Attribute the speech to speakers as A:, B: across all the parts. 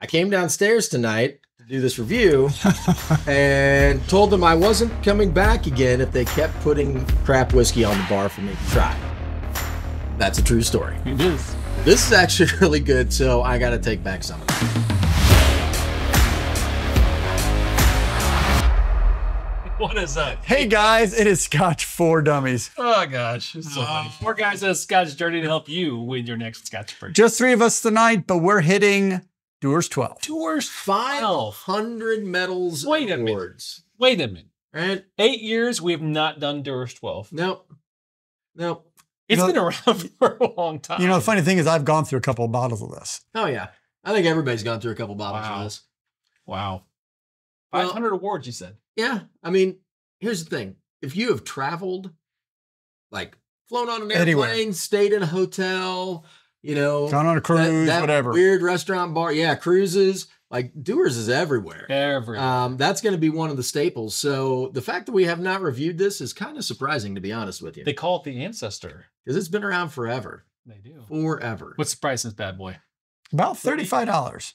A: I came downstairs tonight to do this review and told them I wasn't coming back again if they kept putting crap whiskey on the bar for me to try. That's a true story.
B: It is.
A: This is actually really good, so I got to take back some of it.
B: What is that?
C: Hey guys, it is Scotch for Dummies.
B: Oh gosh. It's so funny. 4 guys at Scotch journey to help you with your next Scotch purchase.
C: Just 3 of us tonight, but we're hitting Dewar's 12.
B: Dewar's
A: 500 medals.
B: Wait a
A: awards.
B: minute. Wait a minute.
A: Right?
B: 8 years we have not done Dewar's 12.
A: Nope.
B: It's been around for a long time.
C: You know, the funny thing is I've gone through a couple of bottles of this.
A: Oh yeah. I think everybody's gone through a couple bottles of this.
B: Wow.
A: Well,
B: 500 awards, you said.
A: Yeah. I mean, here's the thing. If you have traveled, like flown on an airplane,
C: Anywhere.
A: stayed in a hotel, you know,
C: Gone on a cruise,
A: that
C: whatever.
A: weird restaurant bar. Yeah. Cruises. Like Dewar's is everywhere. That's going to be one of the staples. So the fact that we have not reviewed this is kind of surprising, to be honest with you.
B: They call it the ancestor.
A: Because it's been around forever.
B: They do.
A: Forever.
B: What's the price of this bad boy?
C: About $35.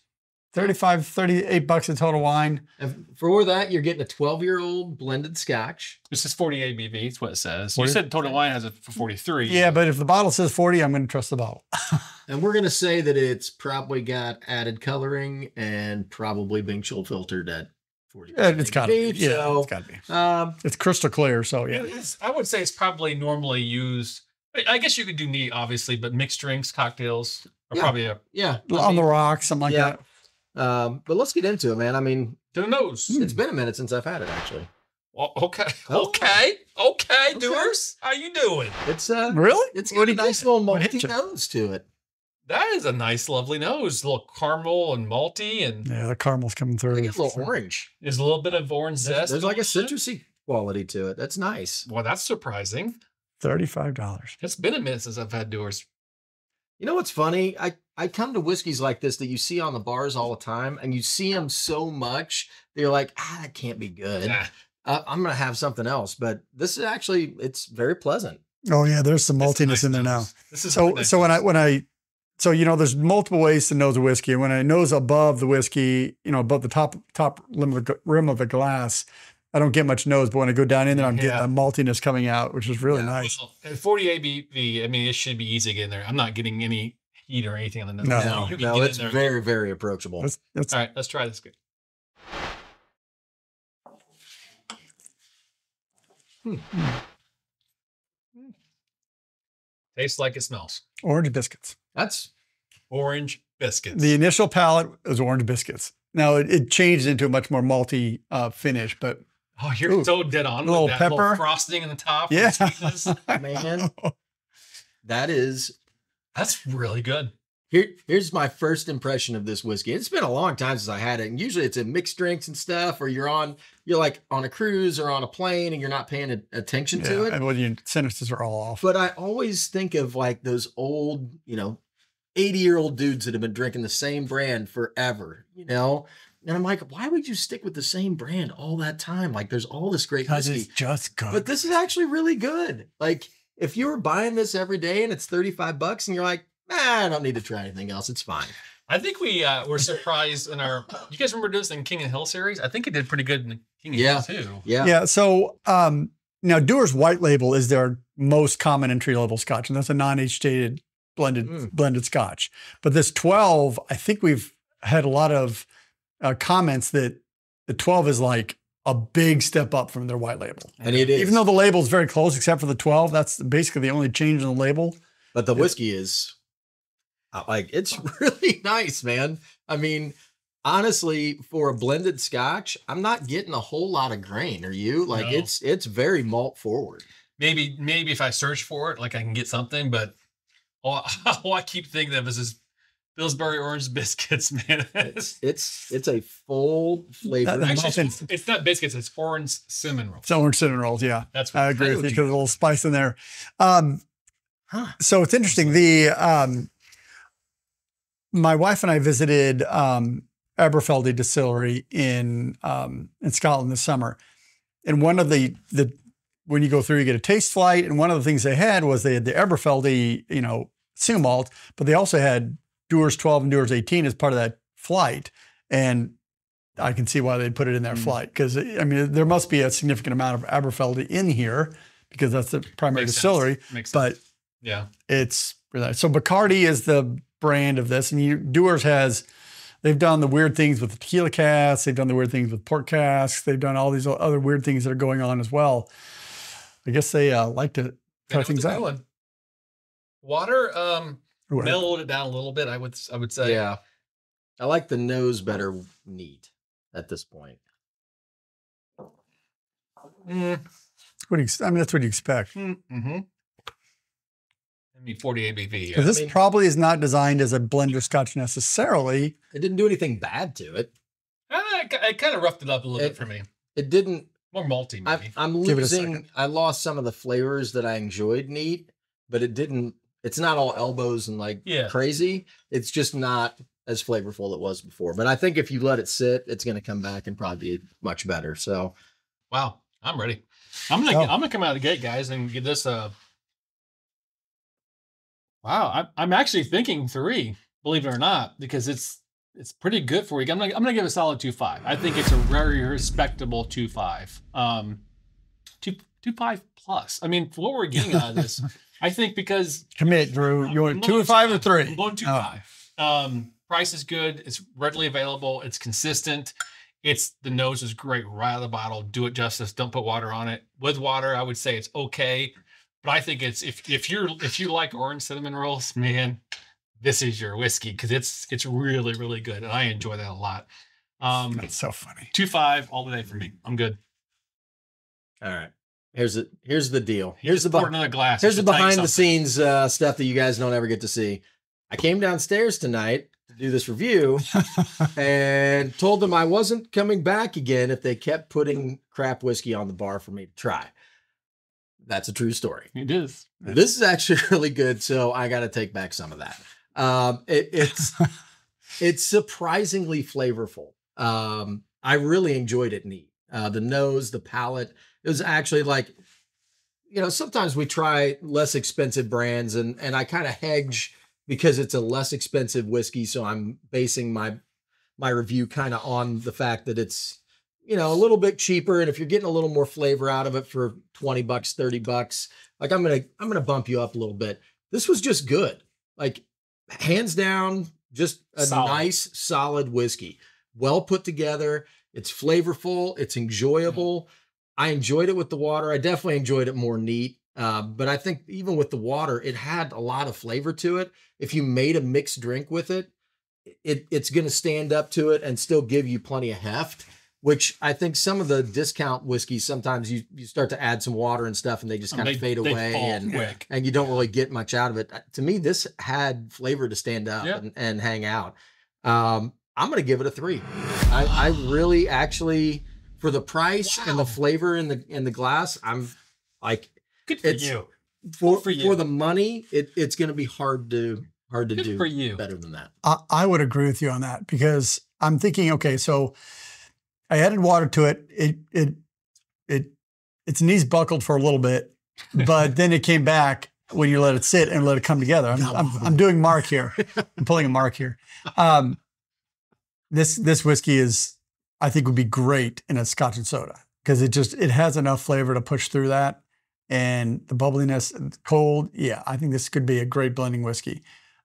C: 35, 38 bucks a total wine.
A: And for that, you're getting a 12-year-old blended Scotch.
B: This is 40 ABV. That's what it says.
C: 40?
B: You said Total Wine has it for 43.
C: Yeah, but if the bottle says 40, I'm going to trust the bottle.
A: And we're going to say that it's probably got added coloring and probably being chill filtered at 40.
C: It's got to be. Yeah,
A: so,
C: it's got to be. It's crystal clear, so yeah.
B: I would say it's probably normally used. I guess you could do neat, obviously, but mixed drinks, cocktails are probably
C: On the rocks, something like that.
A: But let's get into it, man. I mean,
B: to the nose.
A: It's been a minute since I've had it, actually.
B: Well, okay.
A: Oh.
B: Okay, Doers. How you doing?
A: It's
C: really?
A: It's got a nice little malty nose to it.
B: That is a nice, lovely nose. A little caramel and malty, and
C: Yeah, the caramel's coming through.
A: I think it's a little orange.
B: there's a little bit of orange zest.
A: There's like a
B: going on.
A: citrusy quality to it. That's nice.
B: Well, that's surprising.
C: $35.
B: It's been a minute since I've had Doers.
A: You know what's funny? I come to whiskeys like this that you see on the bars all the time, and you see them so much that you're like, that can't be good.
B: Nah.
A: I'm going to have something else. But this is actually, it's very pleasant.
C: Oh yeah, there's some
B: It's a
C: maltiness
B: nice
C: in there now.
B: nose. This is
C: So
B: really nice
C: so
B: nose.
C: so you know, there's multiple ways to nose a whiskey. And when I nose above the whiskey, you know, above the top rim of the glass, I don't get much nose. But when I go down in there, I'm getting a maltiness coming out, which is really nice.
B: Well, at 40 ABV, I mean, it should be easy to get in there. I'm not getting any heat or anything on the nose.
C: No.
B: You can
A: No,
B: get in
A: it's
B: there.
A: very, very approachable.
C: That's
B: All right, let's try this. Good. Tastes like it smells.
C: orange biscuits.
A: That's
B: Orange biscuits.
C: The initial palate was orange biscuits. Now it changed into a much more malty finish, but
B: oh, you're so dead on.
C: A little
B: with that
C: pepper.
B: little frosting in the top.
C: yeah.
A: man.
B: That's really good.
A: Here's my first impression of this whiskey. It's been a long time since I had it. And usually it's in mixed drinks and stuff, or you're like on a cruise or on a plane and you're not paying attention to it.
C: And when your sentences are all off.
A: But I always think of like those old, 80-year-old dudes that have been drinking the same brand forever, And I'm like, why would you stick with the same brand all that time? Like there's all this great
C: Because
A: whiskey.
C: it's just good.
A: But this is actually really good. Like if you were buying this every day and it's $35 and you're like, I don't need to try anything else. It's fine.
B: I think we were surprised in our. You guys remember this in King and Hill series? I think it did pretty good in the King and Hill too.
A: Yeah.
C: Yeah. So now Dewar's White Label is their most common entry level Scotch, and that's a non-age stated blended Scotch. But this 12, I think we've had a lot of comments that the 12 is like a big step up from their White Label.
A: And it is.
C: Even though the label is very close, except for the 12, that's basically the only change in the label.
A: But the whiskey is like, it's really nice, man. I mean, honestly, for a blended Scotch, I'm not getting a whole lot of grain. Are you? Like
B: No.
A: it's very malt forward.
B: Maybe if I search for it, like I can get something. But all I keep thinking of is this Pillsbury orange biscuits, man.
A: It's a full flavor.
B: Actually, it's not biscuits. It's orange cinnamon rolls.
C: It's orange cinnamon rolls, yeah.
B: That's
C: I
B: right.
C: agree with you
A: what
C: because a little spice in there. So it's interesting. My wife and I visited Aberfeldy Distillery in Scotland this summer, and one of the when you go through, you get a taste flight, and one of the things they had was they had the Aberfeldy, single malt, but they also had Dewar's 12 and Dewar's 18 as part of that flight. And I can see why they put it in their flight. Because, I mean, there must be a significant amount of Aberfeldy in here because that's the primary distillery.
B: Makes sense.
C: But
B: yeah,
C: it's really nice. So Bacardi is the brand of this. And Dewar's they've done the weird things with the tequila casks. They've done the weird things with port casks. They've done all these other weird things that are going on as well. I guess they like to try things out.
B: Water mellowed it down a little bit, I would say.
A: Yeah. I like the nose better neat at this point.
C: I mean, that's what you expect.
B: Mm-hmm. I mean, 40 ABV.
C: Yeah. This probably is not designed as a blender Scotch necessarily.
A: It didn't do anything bad to it.
B: It kind of roughed it up a little bit for me.
A: It didn't.
B: More malty, maybe.
A: I'm losing. I lost some of the flavors that I enjoyed neat, but it didn't. It's not all elbows and crazy. It's just not as flavorful as it was before. But I think if you let it sit, it's going to come back and probably be much better. So,
B: wow, I'm ready. I'm gonna come out of the gate, guys, and get this. Wow, I'm actually thinking 3, believe it or not, because it's pretty good for you. I'm gonna give it a solid 2.5. I think it's a very respectable 2.5. 2.5 plus. I mean, for what we're getting out of this, I think because
C: commit, Drew. You want 2.5 or 3?
B: I'm going 2.5. Price is good. It's readily available. It's consistent. The nose is great right out of the bottle. Do it justice. Don't put water on it. With water, I would say it's okay. But I think it's if you like orange cinnamon rolls, man, this is your whiskey because it's really, really good. And I enjoy that a lot.
C: That's so funny.
B: 2.5 all the day for me. I'm good.
A: All right. Here's the deal.
B: Here's the another glass.
A: Here's the behind the scenes stuff that you guys don't ever get to see. I came downstairs tonight to do this review and told them I wasn't coming back again if they kept putting crap whiskey on the bar for me to try. That's a true story.
B: It is.
A: This is actually really good, so I got to take back some of that. It's surprisingly flavorful. I really enjoyed it neat. The nose, the palate. It was actually like, sometimes we try less expensive brands and I kind of hedge because it's a less expensive whiskey. So I'm basing my review kind of on the fact that it's, a little bit cheaper. And if you're getting a little more flavor out of it for $20, $30, like I'm going to bump you up a little bit. This was just good. Like hands down, just a nice, solid whiskey, well put together. It's flavorful. It's enjoyable. I enjoyed it with the water. I definitely enjoyed it more neat. But I think even with the water, it had a lot of flavor to it. If you made a mixed drink with it, it's going to stand up to it and still give you plenty of heft, which I think some of the discount whiskeys, sometimes you start to add some water and stuff and they just kind of fade away and you don't really get much out of it. To me, this had flavor to stand up and hang out. I'm going to give it a 3. I really actually, for the price and the flavor in the glass, I'm like,
B: good for you.
A: For the money, it's going to be hard to do
B: for you.
A: Better than that.
C: I would agree with you on that because I'm thinking, okay, so I added water to it. Its knees buckled for a little bit, but then it came back when you let it sit and let it come together. I'm doing Mark here. I'm pulling a Mark here. This whiskey I think would be great in a Scotch and soda because it has enough flavor to push through that. And the bubbliness, and cold, I think this could be a great blending whiskey.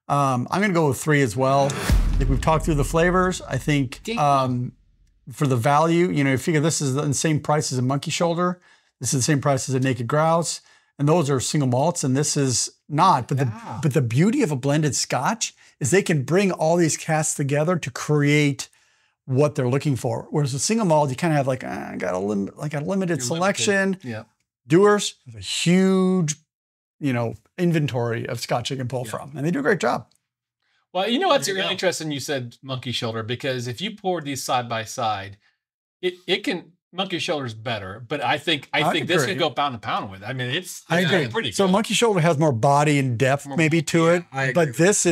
C: I'm going to go with 3 as well. I think we've talked through the flavors. I think for the value, you figure this is the same price as a Monkey Shoulder. This is the same price as a Naked Grouse. And those are single malts, and this is not. But the beauty of a blended Scotch is they can bring all these casks together to create what they're looking for. Whereas a single malt, you kind of have a limited selection.
B: Yeah.
C: Dewar's has a huge, inventory of Scotch they can pull from, and they do a great job.
B: Well, what's really interesting? You said Monkey Shoulder because if you pour these side by side, it can Monkey Shoulder's better, but I think this can go pound to pound with. I mean, it's
C: agree.
B: Pretty good.
C: So Monkey Shoulder has more body and depth maybe to it, but this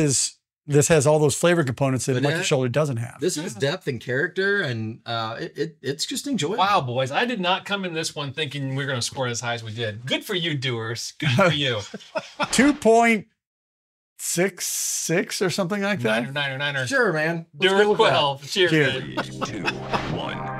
C: has all those flavor components that Monkey Shoulder doesn't have.
A: This has depth and character, and it's just enjoyable.
B: Wow, boys. I did not come in this one thinking we were going to score as high as we did. Good for you, Dewar's. Good for you.
C: 2.5 6 or something like that.
B: Niner.
A: Sure, man. Let's
B: Doer
A: go with that.
B: 12. Cheers.
C: Cheers.
B: man.
D: 3, 2, 1.